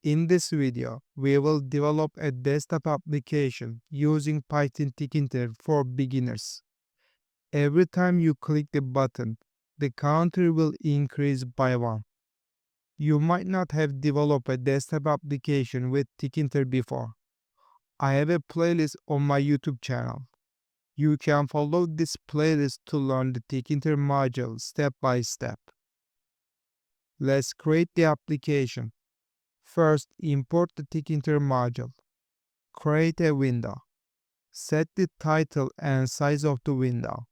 In this video, we will develop a desktop application using Python Tkinter for beginners. Every time you click the button, the counter will increase by 1. You might not have developed a desktop application with Tkinter before. I have a playlist on my YouTube channel. You can follow this playlist to learn the Tkinter module step by step. Let's create the application. First, import the Tkinter module. Create a window. Set the title and size of the window.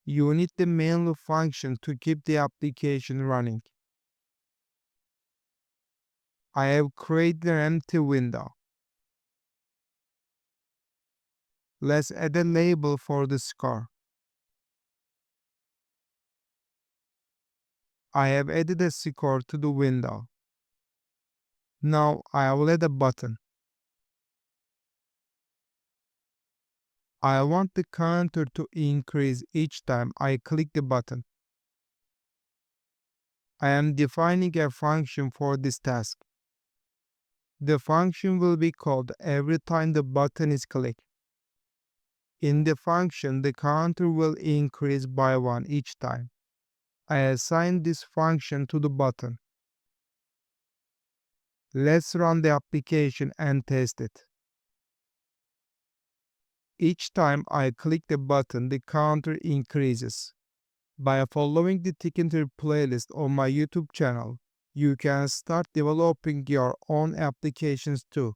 You need the main function to keep the application running. I have created an empty window. Let's add a label for the score. I have added a score to the window. Now I will add a button. I want the counter to increase each time I click the button. I am defining a function for this task. The function will be called every time the button is clicked. In the function, the counter will increase by 1 each time. I assign this function to the button. Let's run the application and test it. Each time I click the button, the counter increases. By following the Tkinter playlist on my YouTube channel, you can start developing your own applications too.